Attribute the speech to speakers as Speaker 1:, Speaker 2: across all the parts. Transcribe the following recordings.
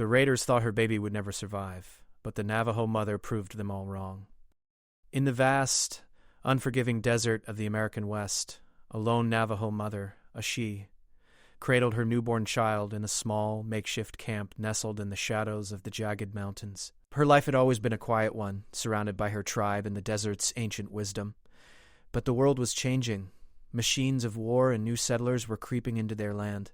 Speaker 1: The raiders thought her baby would never survive, but the Navajo mother proved them all wrong. In the vast, unforgiving desert of the American West, a lone Navajo mother, a she, cradled her newborn child in a small, makeshift camp nestled in the shadows of the jagged mountains. Her life had always been a quiet one, surrounded by her tribe and the desert's ancient wisdom. But the world was changing. Machines of war and new settlers were creeping into their land.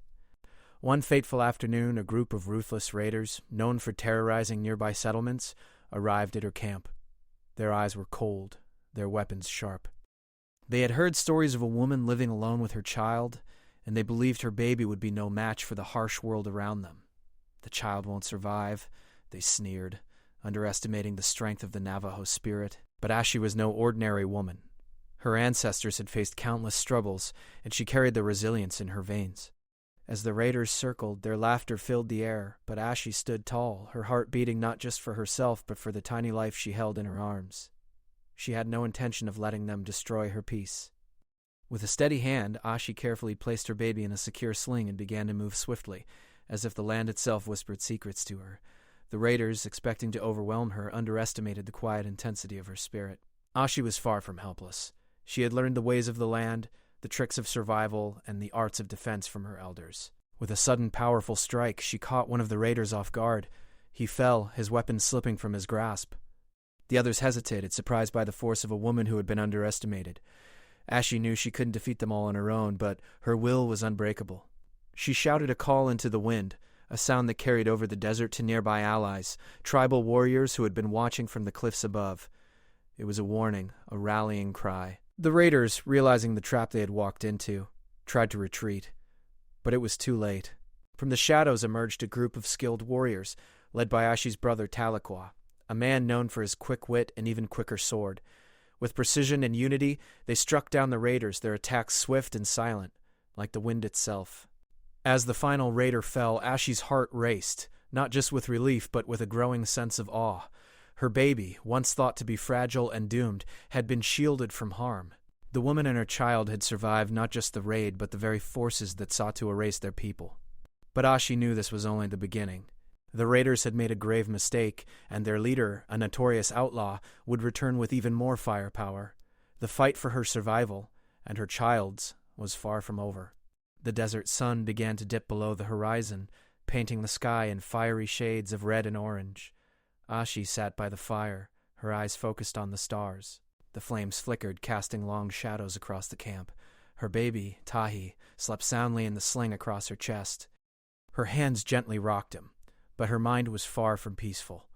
Speaker 1: One fateful afternoon, a group of ruthless raiders, known for terrorizing nearby settlements, arrived at her camp. Their eyes were cold, their weapons sharp. They had heard stories of a woman living alone with her child, and they believed her baby would be no match for the harsh world around them. The child won't survive, they sneered, underestimating the strength of the Navajo spirit. But Ashe was no ordinary woman. Her ancestors had faced countless struggles, and she carried the resilience in her veins. As the raiders circled, their laughter filled the air, but Ashe stood tall, her heart beating not just for herself but for the tiny life she held in her arms. She had no intention of letting them destroy her peace. With a steady hand, Ashe carefully placed her baby in a secure sling and began to move swiftly, as if the land itself whispered secrets to her. The raiders, expecting to overwhelm her, underestimated the quiet intensity of her spirit. Ashe was far from helpless. She had learned the ways of the land, the tricks of survival, and the arts of defense from her elders. With a sudden, powerful strike, she caught one of the raiders off guard. He fell, his weapon slipping from his grasp. The others hesitated, surprised by the force of a woman who had been underestimated. Ashe knew she couldn't defeat them all on her own, but her will was unbreakable. She shouted a call into the wind, a sound that carried over the desert to nearby allies, tribal warriors who had been watching from the cliffs above. It was a warning, a rallying cry. The raiders, realizing the trap they had walked into, tried to retreat. But it was too late. From the shadows emerged a group of skilled warriors, led by Ashe's brother Tahlequah, a man known for his quick wit and even quicker sword. With precision and unity, they struck down the raiders, their attacks swift and silent, like the wind itself. As the final raider fell, Ashe's heart raced, not just with relief but with a growing sense of awe. Her baby, once thought to be fragile and doomed, had been shielded from harm. The woman and her child had survived not just the raid, but the very forces that sought to erase their people. But Ashe knew this was only the beginning. The raiders had made a grave mistake, and their leader, a notorious outlaw, would return with even more firepower. The fight for her survival, and her child's, was far from over. The desert sun began to dip below the horizon, painting the sky in fiery shades of red and orange. Ashe sat by the fire, her eyes focused on the stars. The flames flickered, casting long shadows across the camp. Her baby, Tahi, slept soundly in the sling across her chest. Her hands gently rocked him, but her mind was far from peaceful.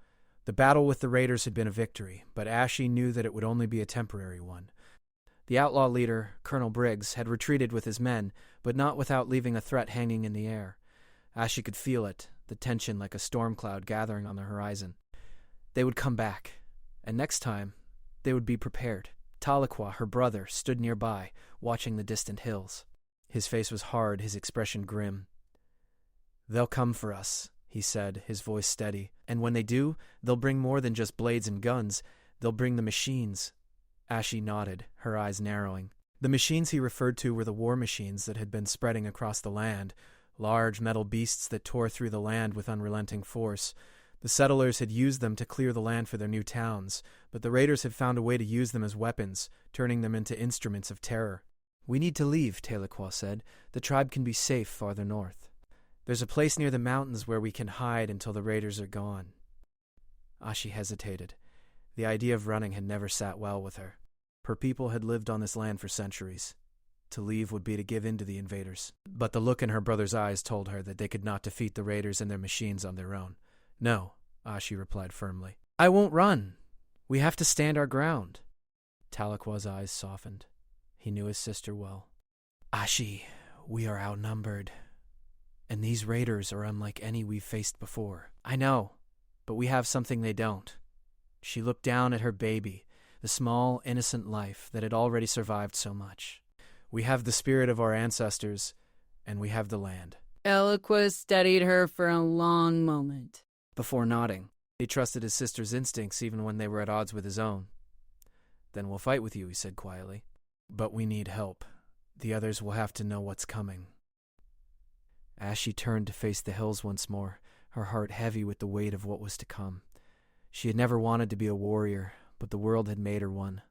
Speaker 1: The battle with the raiders had been a victory, but Ashe knew that it would only be a temporary one. The outlaw leader, Colonel Briggs, had retreated with his men, but not without leaving a threat hanging in the air. Ashe could feel it, the tension like a storm cloud gathering on the horizon. They would come back, and next time, they would be prepared. Tahlequah, her brother, stood nearby, watching the distant hills. His face was hard, his expression grim. "They'll come for us," he said, his voice steady. "And when they do, they'll bring more than just blades and guns. They'll bring the machines." Ashe nodded, her eyes narrowing. The machines he referred to were the war machines that had been spreading across the land, large metal beasts that tore through the land with unrelenting force. The settlers had used them to clear the land for their new towns, but the raiders had found a way to use them as weapons, turning them into instruments of terror. "We need to leave," Tahlequah said. "The tribe can be safe farther north. There's a place near the mountains where we can hide until the raiders are gone." Ashe hesitated. The idea of running had never sat well with her. Her people had lived on this land for centuries. To leave would be to give in to the invaders. But the look in her brother's eyes told her that they could not defeat the raiders and their machines on their own. "No," Ashe replied firmly. "I won't run. We have to stand our ground." Tahlequah's eyes softened. He knew his sister well. "Ashe, we are outnumbered. And these raiders are unlike any we've faced before." "I know, but we have something they don't." She looked down at her baby, the small, innocent life that had already survived so much. "We have the spirit of our ancestors, and we have the land."
Speaker 2: Tahlequah studied her for a long moment.
Speaker 1: Before nodding, he trusted his sister's instincts even when they were at odds with his own. "Then we'll fight with you," he said quietly. "But we need help. The others will have to know what's coming." Ashe turned to face the hills once more, her heart heavy with the weight of what was to come. She had never wanted to be a warrior, but the world had made her one.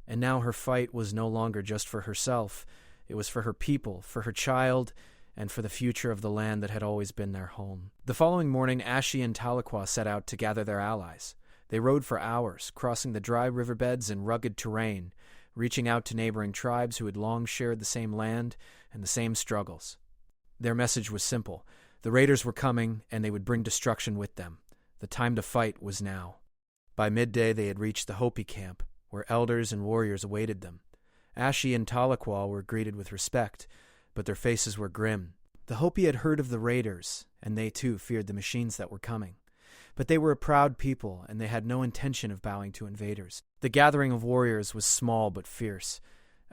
Speaker 1: And now her fight was no longer just for herself. It was for her people, for her child, and for the future of the land that had always been their home. The following morning, Ashi and Tahlequah set out to gather their allies. They rode for hours, crossing the dry riverbeds and rugged terrain, reaching out to neighboring tribes who had long shared the same land and the same struggles. Their message was simple. The raiders were coming, and they would bring destruction with them. The time to fight was now. By midday, they had reached the Hopi camp, where elders and warriors awaited them. Ashi and Tahlequah were greeted with respect, but their faces were grim. The Hopi had heard of the raiders, and they too feared the machines that were coming. But they were a proud people, and they had no intention of bowing to invaders. The gathering of warriors was small but fierce.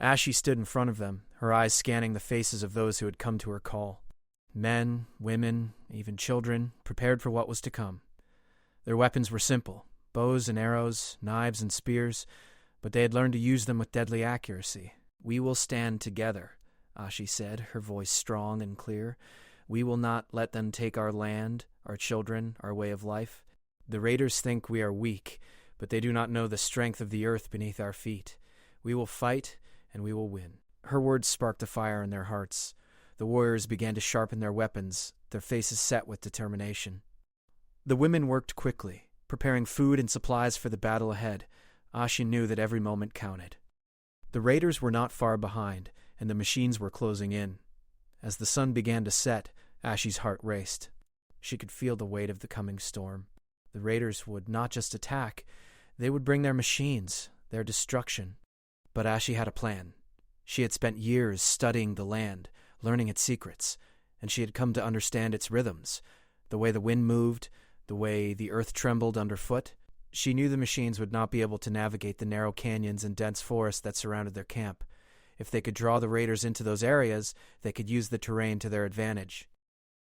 Speaker 1: Ashi stood in front of them, her eyes scanning the faces of those who had come to her call. Men, women, even children, prepared for what was to come. Their weapons were simple, bows and arrows, knives and spears, but they had learned to use them with deadly accuracy. "We will stand together," Ashi said, her voice strong and clear. "We will not let them take our land, our children, our way of life. The raiders think we are weak, but they do not know the strength of the earth beneath our feet. We will fight, and we will win." Her words sparked a fire in their hearts. The warriors began to sharpen their weapons, their faces set with determination. The women worked quickly, preparing food and supplies for the battle ahead. Ashi knew that every moment counted. The raiders were not far behind, and the machines were closing in. As the sun began to set, Ashi's heart raced. She could feel the weight of the coming storm. The raiders would not just attack, they would bring their machines, their destruction. But Ashi had a plan. She had spent years studying the land, learning its secrets, and she had come to understand its rhythms, the way the wind moved, the way the earth trembled underfoot. She knew the machines would not be able to navigate the narrow canyons and dense forests that surrounded their camp. If they could draw the raiders into those areas, they could use the terrain to their advantage.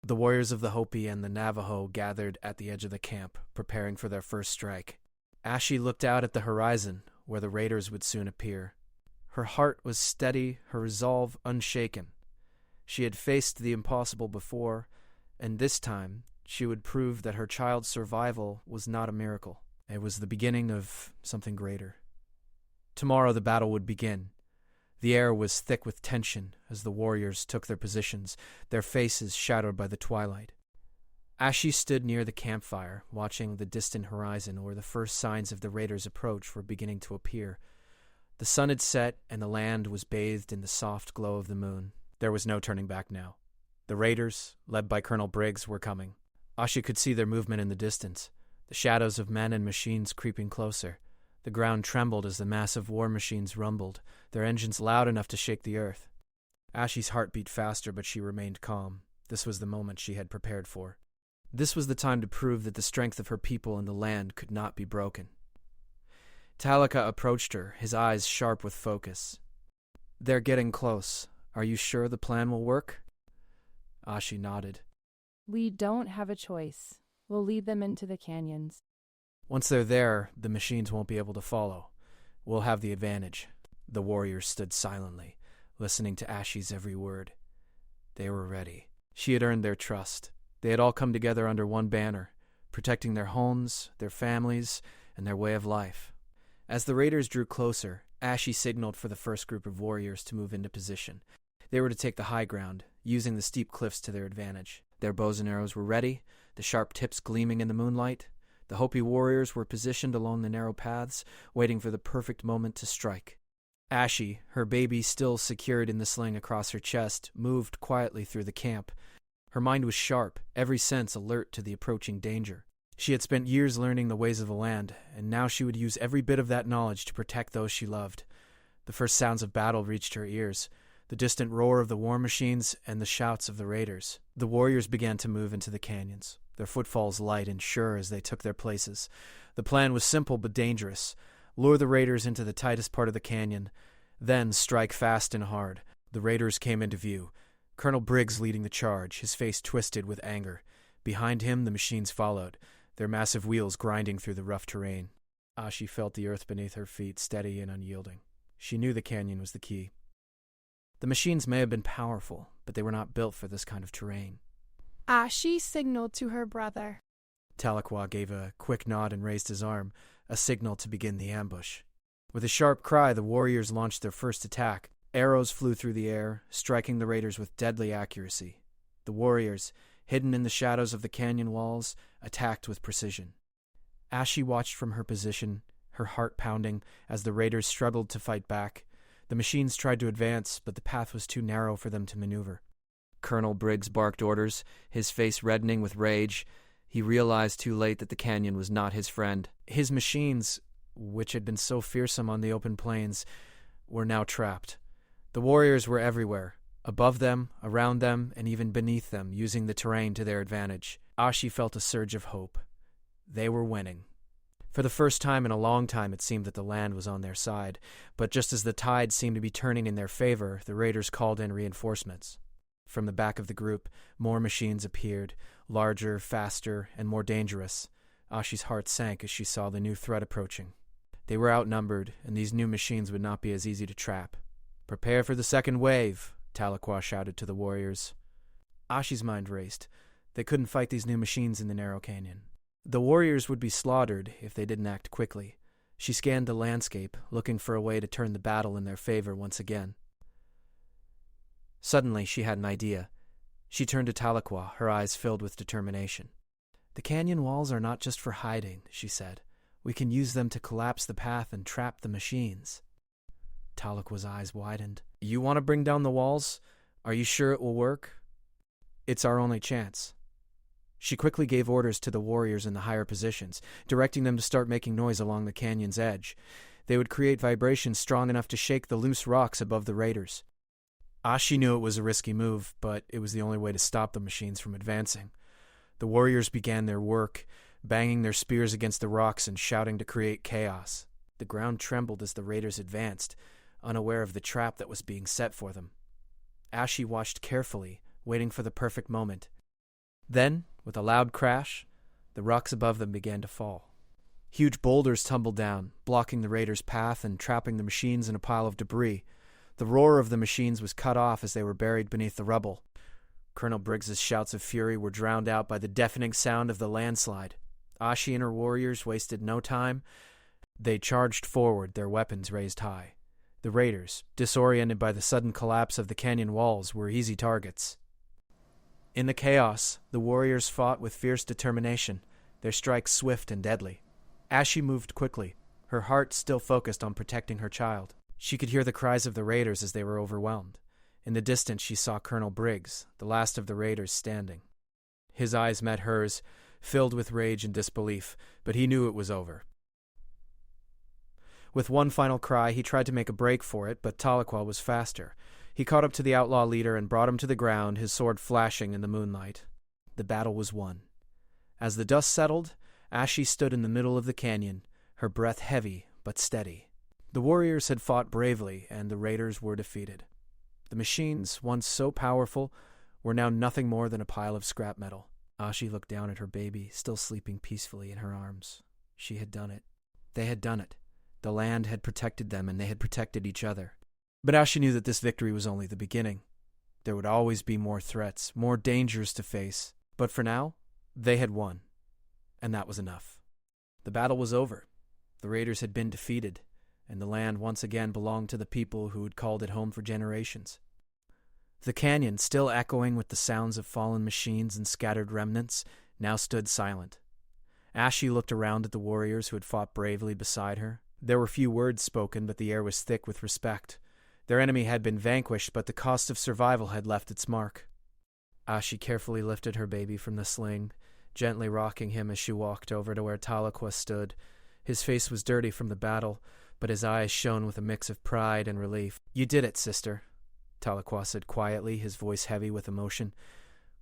Speaker 1: The warriors of the Hopi and the Navajo gathered at the edge of the camp, preparing for their first strike. Ashi looked out at the horizon, where the raiders would soon appear. Her heart was steady, her resolve unshaken. She had faced the impossible before, and this time she would prove that her child's survival was not a miracle. It was the beginning of something greater. Tomorrow the battle would begin. The air was thick with tension as the warriors took their positions, their faces shadowed by the twilight. Ashi stood near the campfire, watching the distant horizon where the first signs of the raiders' approach were beginning to appear. The sun had set, and the land was bathed in the soft glow of the moon. There was no turning back now. The raiders, led by Colonel Briggs, were coming. Ashi could see their movement in the distance, the shadows of men and machines creeping closer. The ground trembled as the massive war machines rumbled, their engines loud enough to shake the earth. Ashi's heart beat faster, but she remained calm. This was the moment she had prepared for. This was the time to prove that the strength of her people and the land could not be broken. Tahlequah approached her, his eyes sharp with focus. "They're getting close. Are you sure the plan will work?" Ashi nodded.
Speaker 3: "We don't have a choice. We'll lead them into the canyons."
Speaker 1: "Once they're there, the machines won't be able to follow. We'll have the advantage." The warriors stood silently, listening to Ashi's every word. They were ready. She had earned their trust. They had all come together under one banner, protecting their homes, their families, and their way of life. As the raiders drew closer, Ashi signaled for the first group of warriors to move into position. They were to take the high ground, using the steep cliffs to their advantage. Their bows and arrows were ready, the sharp tips gleaming in the moonlight. The Hopi warriors were positioned along the narrow paths, waiting for the perfect moment to strike. Ashi, her baby still secured in the sling across her chest, moved quietly through the camp. Her mind was sharp, every sense alert to the approaching danger. She had spent years learning the ways of the land, and now she would use every bit of that knowledge to protect those she loved. The first sounds of battle reached her ears, the distant roar of the war machines and the shouts of the raiders. The warriors began to move into the canyons, their footfalls light and sure as they took their places. The plan was simple but dangerous. Lure the raiders into the tightest part of the canyon, then strike fast and hard. The raiders came into view. Colonel Briggs leading the charge, his face twisted with anger. Behind him, the machines followed, their massive wheels grinding through the rough terrain. Ashi felt the earth beneath her feet, steady and unyielding. She knew the canyon was the key. The machines may have been powerful, but they were not built for this kind of terrain.
Speaker 3: Ashi signaled to her brother.
Speaker 1: Tahlequah gave a quick nod and raised his arm, a signal to begin the ambush. With a sharp cry, the warriors launched their first attack. Arrows flew through the air, striking the raiders with deadly accuracy. The warriors, hidden in the shadows of the canyon walls, attacked with precision. Ashi watched from her position, her heart pounding, as the raiders struggled to fight back. The machines tried to advance, but the path was too narrow for them to maneuver. Colonel Briggs barked orders, his face reddening with rage. He realized too late that the canyon was not his friend. His machines, which had been so fearsome on the open plains, were now trapped. The warriors were everywhere, above them, around them, and even beneath them, using the terrain to their advantage. Ashi felt a surge of hope. They were winning. For the first time in a long time, it seemed that the land was on their side, but just as the tide seemed to be turning in their favor, the raiders called in reinforcements. From the back of the group, more machines appeared, larger, faster, and more dangerous. Ashi's heart sank as she saw the new threat approaching. They were outnumbered, and these new machines would not be as easy to trap. "Prepare for the second wave," Tahlequah shouted to the warriors. Ashi's mind raced. They couldn't fight these new machines in the narrow canyon. The warriors would be slaughtered if they didn't act quickly. She scanned the landscape, looking for a way to turn the battle in their favor once again. Suddenly, she had an idea. She turned to Tahlequah, her eyes filled with determination. "The canyon walls are not just for hiding," she said. "We can use them to collapse the path and trap the machines." Tahlequah's eyes widened. "You want to bring down the walls? Are you sure it will work?" "It's our only chance." She quickly gave orders to the warriors in the higher positions, directing them to start making noise along the canyon's edge. They would create vibrations strong enough to shake the loose rocks above the raiders. Ashi knew it was a risky move, but it was the only way to stop the machines from advancing. The warriors began their work, banging their spears against the rocks and shouting to create chaos. The ground trembled as the raiders advanced, unaware of the trap that was being set for them. Ashi watched carefully, waiting for the perfect moment. Then, with a loud crash, the rocks above them began to fall. Huge boulders tumbled down, blocking the raiders' path and trapping the machines in a pile of debris. The roar of the machines was cut off as they were buried beneath the rubble. Colonel Briggs's shouts of fury were drowned out by the deafening sound of the landslide. Ashi and her warriors wasted no time. They charged forward, their weapons raised high. The raiders, disoriented by the sudden collapse of the canyon walls, were easy targets. In the chaos, the warriors fought with fierce determination, their strikes swift and deadly. Ashi moved quickly, her heart still focused on protecting her child. She could hear the cries of the raiders as they were overwhelmed. In the distance, she saw Colonel Briggs, the last of the raiders, standing. His eyes met hers, filled with rage and disbelief, but he knew it was over. With one final cry, he tried to make a break for it, but Tahlequah was faster. He caught up to the outlaw leader and brought him to the ground, his sword flashing in the moonlight. The battle was won. As the dust settled, Ashi stood in the middle of the canyon, her breath heavy but steady. The warriors had fought bravely, and the raiders were defeated. The machines, once so powerful, were now nothing more than a pile of scrap metal. Ashi looked down at her baby, still sleeping peacefully in her arms. She had done it. They had done it. The land had protected them, and they had protected each other. But Ashi knew that this victory was only the beginning. There would always be more threats, more dangers to face. But for now, they had won. And that was enough. The battle was over. The raiders had been defeated, and the land once again belonged to the people who had called it home for generations. The canyon, still echoing with the sounds of fallen machines and scattered remnants, now stood silent. Ashi looked around at the warriors who had fought bravely beside her. There were few words spoken, but the air was thick with respect. Their enemy had been vanquished, but the cost of survival had left its mark. Ashi carefully lifted her baby from the sling, gently rocking him as she walked over to where Tahlequah stood. His face was dirty from the battle, but his eyes shone with a mix of pride and relief. "You did it, sister," Tahlequah said quietly, his voice heavy with emotion.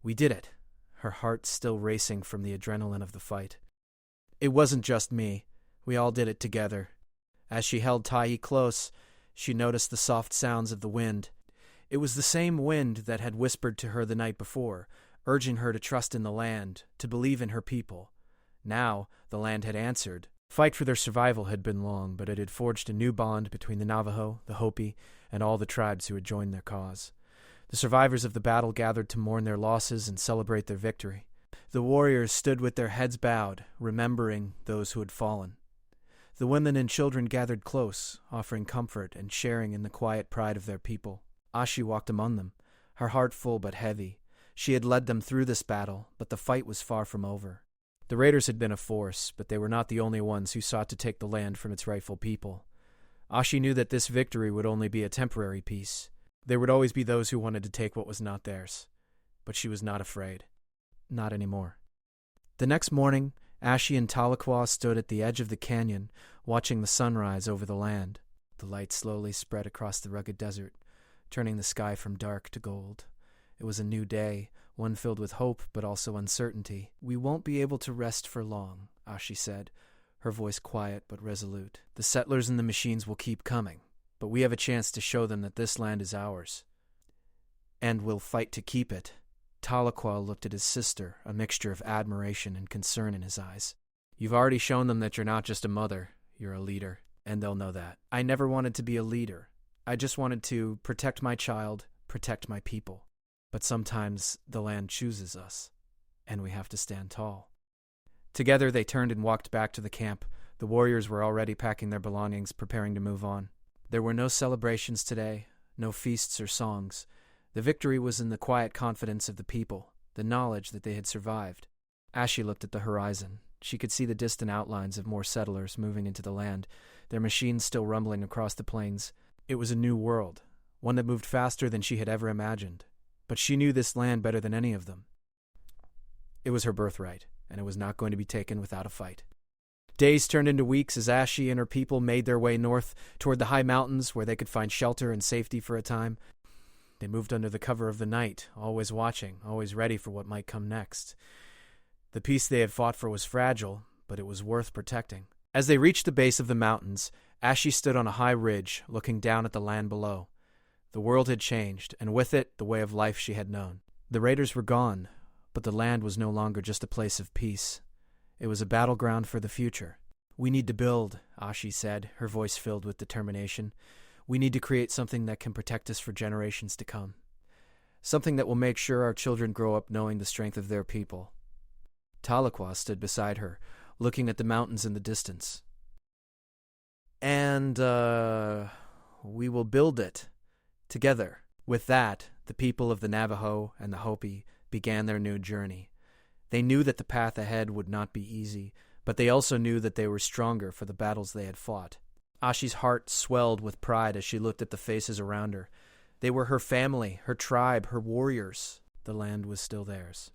Speaker 1: "We did it," her heart still racing from the adrenaline of the fight. "It wasn't just me. We all did it together." As she held Tahi close, she noticed the soft sounds of the wind. It was the same wind that had whispered to her the night before, urging her to trust in the land, to believe in her people. Now, the land had answered. Fight for their survival had been long, but it had forged a new bond between the Navajo, the Hopi, and all the tribes who had joined their cause. The survivors of the battle gathered to mourn their losses and celebrate their victory. The warriors stood with their heads bowed, remembering those who had fallen. The women and children gathered close, offering comfort and sharing in the quiet pride of their people. Ashi walked among them, her heart full but heavy. She had led them through this battle, but the fight was far from over. The raiders had been a force, but they were not the only ones who sought to take the land from its rightful people. Ashi knew that this victory would only be a temporary peace. There would always be those who wanted to take what was not theirs. But she was not afraid. Not anymore. The next morning, Ashi and Tahlequah stood at the edge of the canyon, watching the sunrise over the land. The light slowly spread across the rugged desert, turning the sky from dark to gold. It was a new day, one filled with hope but also uncertainty. "We won't be able to rest for long," Ashi said, her voice quiet but resolute. "The settlers and the machines will keep coming, but we have a chance to show them that this land is ours. And we'll fight to keep it." Tahlequah looked at his sister, a mixture of admiration and concern in his eyes. "You've already shown them that you're not just a mother, you're a leader, and they'll know that. I never wanted to be a leader. I just wanted to protect my child, protect my people. But sometimes the land chooses us, and we have to stand tall." Together they turned and walked back to the camp. The warriors were already packing their belongings, preparing to move on. There were no celebrations today, no feasts or songs. The victory was in the quiet confidence of the people, the knowledge that they had survived. Ashi looked at the horizon. She could see the distant outlines of more settlers moving into the land, their machines still rumbling across the plains. It was a new world, one that moved faster than she had ever imagined. But she knew this land better than any of them. It was her birthright, and it was not going to be taken without a fight. Days turned into weeks as Ashi and her people made their way north toward the high mountains where they could find shelter and safety for a time. They moved under the cover of the night, always watching, always ready for what might come next. The peace they had fought for was fragile, but it was worth protecting. As they reached the base of the mountains, Ashi stood on a high ridge, looking down at the land below. The world had changed, and with it, the way of life she had known. The raiders were gone, but the land was no longer just a place of peace. It was a battleground for the future. "We need to build," Ashi said, her voice filled with determination. "We need to create something that can protect us for generations to come. Something that will make sure our children grow up knowing the strength of their people." Tahlequah stood beside her, looking at the mountains in the distance. "And, we will build it. Together." With that, the people of the Navajo and the Hopi began their new journey. They knew that the path ahead would not be easy, but they also knew that they were stronger for the battles they had fought. Ashi's heart swelled with pride as she looked at the faces around her. They were her family, her tribe, her warriors. The land was still theirs.